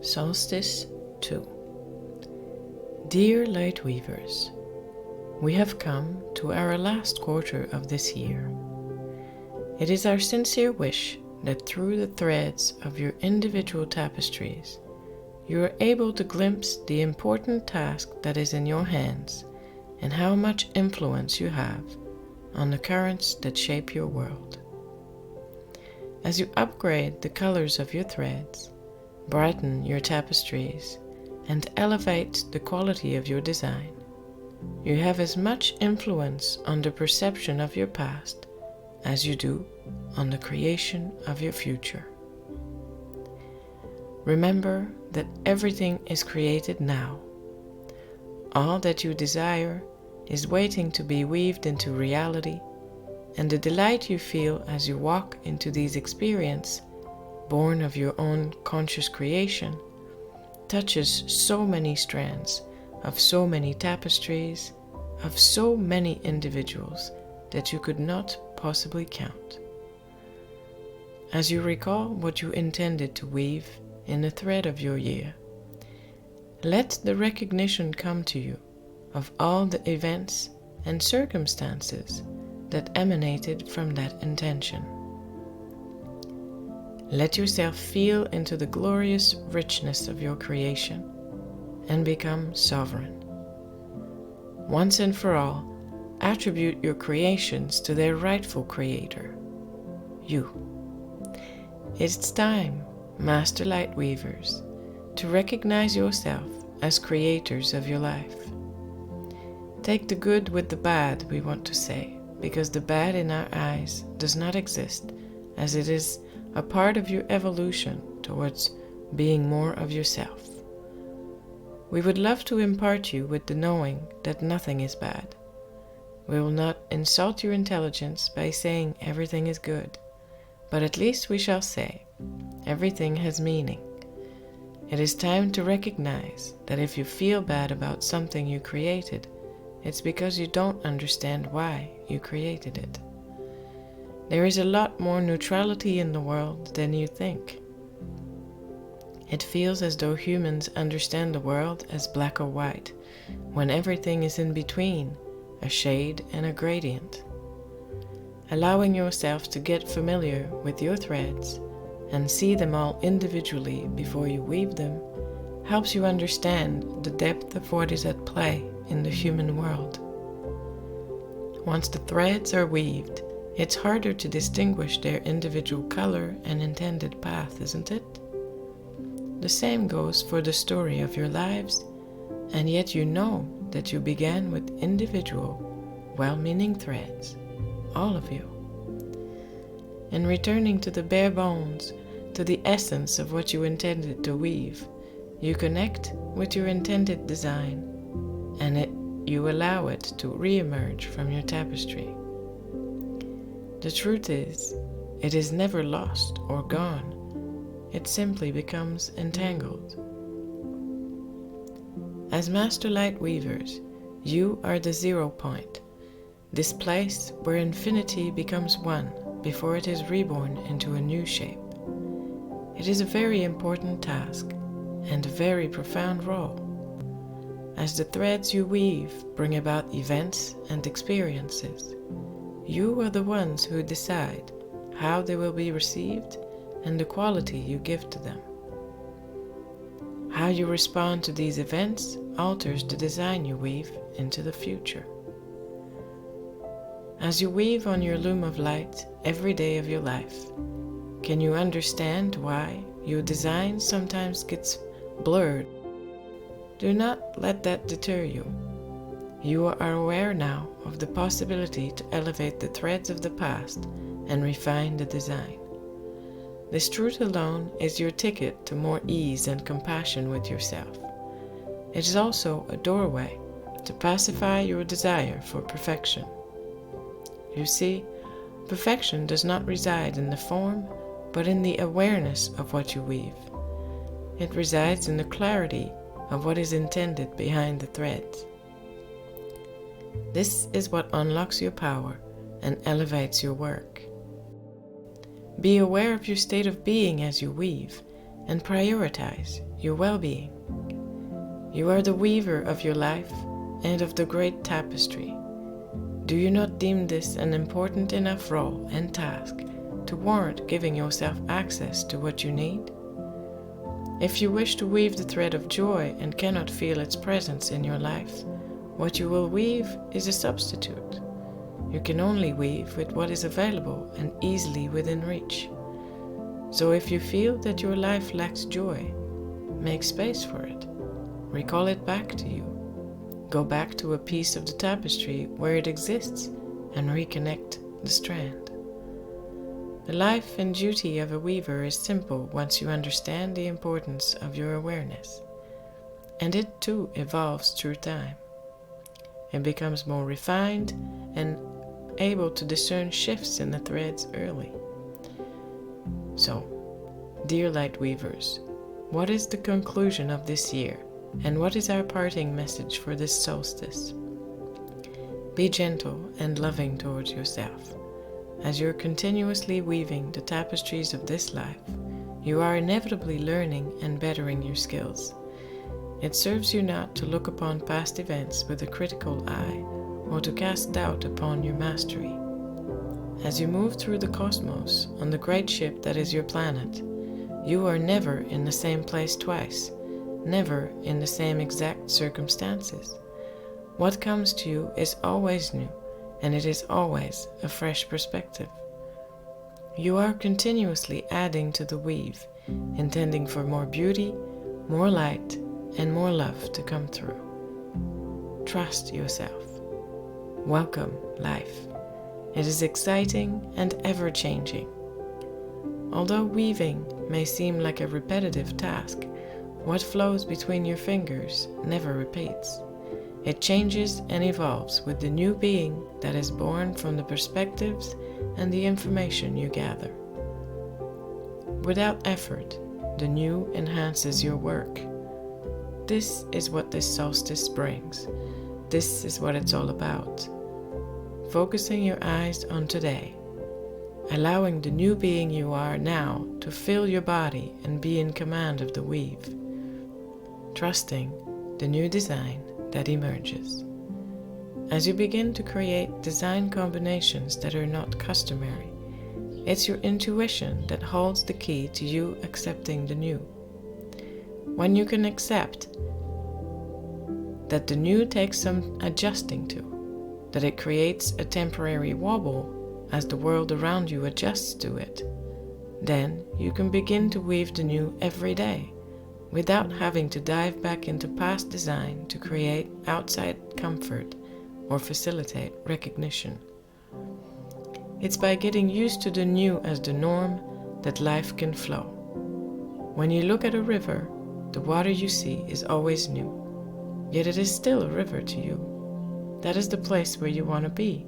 Solstice II. Dear light weavers, we have come to our last quarter of this year. It is our sincere wish that through the threads of your individual tapestries, you are able to glimpse the important task that is in your hands and how much influence you have on the currents that shape your world. As you upgrade the colors of your threads, brighten your tapestries, and elevate the quality of your design, you have as much influence on the perception of your past as you do on the creation of your future. Remember that everything is created now. All that you desire is waiting to be weaved into reality, and the delight you feel as you walk into these experiences, born of your own conscious creation, touches so many strands of so many tapestries, of so many individuals that you could not possibly count. As you recall what you intended to weave in the thread of your year, let the recognition come to you of all the events and circumstances that emanated from that intention. Let yourself feel into the glorious richness of your creation and become sovereign. Once and for all, attribute your creations to their rightful creator, you. It's time, Master Light Weavers, to recognize yourself as creators of your life. Take the good with the bad, we want to say, because the bad in our eyes does not exist, as it is a part of your evolution towards being more of yourself. We would love to impart you with the knowing that nothing is bad. We will not insult your intelligence by saying everything is good, but at least we shall say everything has meaning. It is time to recognize that if you feel bad about something you created, it's because you don't understand why you created it. There is a lot more neutrality in the world than you think. It feels as though humans understand the world as black or white, when everything is in between, a shade and a gradient. Allowing yourself to get familiar with your threads and see them all individually before you weave them helps you understand the depth of what is at play in the human world. Once the threads are weaved, it's harder to distinguish their individual color and intended path, isn't it? The same goes for the story of your lives, and yet you know that you began with individual, well-meaning threads, all of you. In returning to the bare bones, to the essence of what you intended to weave, you connect with your intended design, and you allow it to re-emerge from your tapestry. The truth is, it is never lost or gone. It simply becomes entangled. As Master Light Weavers, you are the 0 point, this place where infinity becomes one before it is reborn into a new shape. It is a very important task and a very profound role. As the threads you weave bring about events and experiences, you are the ones who decide how they will be received and the quality you give to them. How you respond to these events alters the design you weave into the future. As you weave on your loom of light every day of your life, can you understand why your design sometimes gets blurred? Do not let that deter you. You are aware now of the possibility to elevate the threads of the past and refine the design. This truth alone is your ticket to more ease and compassion with yourself. It is also a doorway to pacify your desire for perfection. You see, perfection does not reside in the form, but in the awareness of what you weave. It resides in the clarity of what is intended behind the threads. This is what unlocks your power and elevates your work. Be aware of your state of being as you weave, and prioritize your well-being. You are the weaver of your life and of the great tapestry. Do you not deem this an important enough role and task to warrant giving yourself access to what you need? If you wish to weave the thread of joy and cannot feel its presence in your life, what you will weave is a substitute. You can only weave with what is available and easily within reach. So if you feel that your life lacks joy, make space for it. Recall it back to you. Go back to a piece of the tapestry where it exists and reconnect the strand. The life and duty of a weaver is simple once you understand the importance of your awareness. And it too evolves through time. It becomes more refined and able to discern shifts in the threads early. So, dear light weavers, what is the conclusion of this year, and what is our parting message for this solstice? Be gentle and loving towards yourself. As you're continuously weaving the tapestries of this life, you are inevitably learning and bettering your skills. It serves you not to look upon past events with a critical eye, or to cast doubt upon your mastery. As you move through the cosmos on the great ship that is your planet, you are never in the same place twice, never in the same exact circumstances. What comes to you is always new, and it is always a fresh perspective. You are continuously adding to the weave, intending for more beauty, more light, and more love to come through. Trust yourself. Welcome, life. It is exciting and ever-changing. Although weaving may seem like a repetitive task, what flows between your fingers never repeats. It changes and evolves with the new being that is born from the perspectives and the information you gather. Without effort, the new enhances your work. This is what this solstice brings. This is what it's all about. Focusing your eyes on today, allowing the new being you are now to fill your body and be in command of the weave, trusting the new design that emerges. As you begin to create design combinations that are not customary, it's your intuition that holds the key to you accepting the new. When you can accept that the new takes some adjusting to, that it creates a temporary wobble as the world around you adjusts to it, then you can begin to weave the new every day without having to dive back into past design to create outside comfort or facilitate recognition. It's by getting used to the new as the norm that life can flow. When you look at a river, the water you see is always new, yet it is still a river to you. That is the place where you want to be,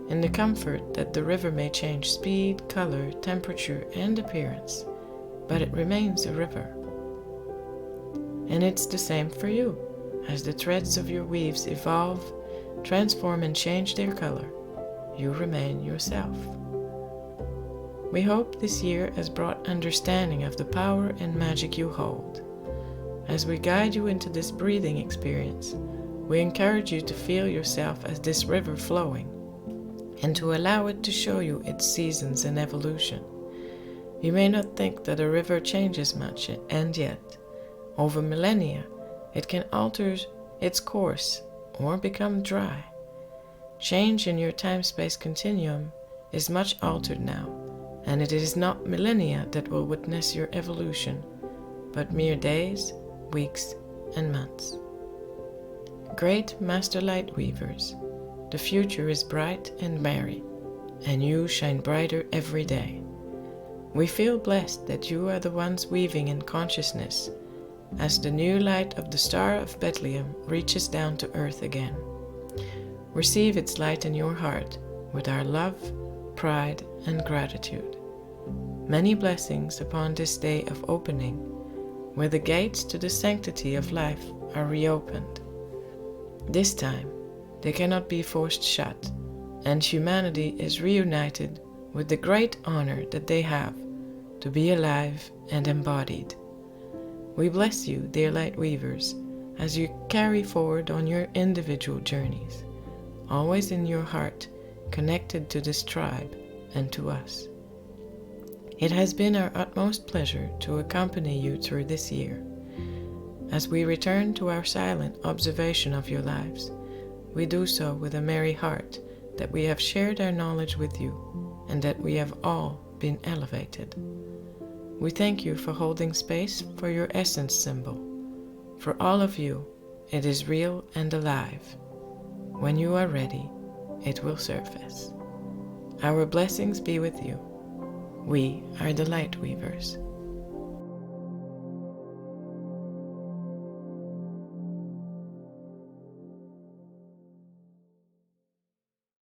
in the comfort that the river may change speed, color, temperature, and appearance, but it remains a river. And it's the same for you. As the threads of your weaves evolve, transform, and change their color, you remain yourself. We hope this year has brought understanding of the power and magic you hold. As we guide you into this breathing experience, we encourage you to feel yourself as this river flowing, and to allow it to show you its seasons and evolution. You may not think that a river changes much, and yet, over millennia, it can alter its course or become dry. Change in your time-space continuum is much altered now, and it is not millennia that will witness your evolution, but mere days, weeks, and months. Great Master Light Weavers, the future is bright and merry, and you shine brighter every day. We feel blessed that you are the ones weaving in consciousness as the new light of the Star of Bethlehem reaches down to earth again. Receive its light in your heart with our love, pride, and gratitude. Many blessings upon this day of opening, where the gates to the sanctity of life are reopened. This time, they cannot be forced shut, and humanity is reunited with the great honor that they have to be alive and embodied We bless you, dear light weavers, as you carry forward on your individual journeys, always in your heart, connected to this tribe and to us. It has been our utmost pleasure to accompany you through this year. As we return to our silent observation of your lives, we do so with a merry heart that we have shared our knowledge with you and that we have all been elevated. We thank you for holding space for your essence symbol. For all of you, it is real and alive. When you are ready, it will surface. Our blessings be with you. We are the Light Weavers.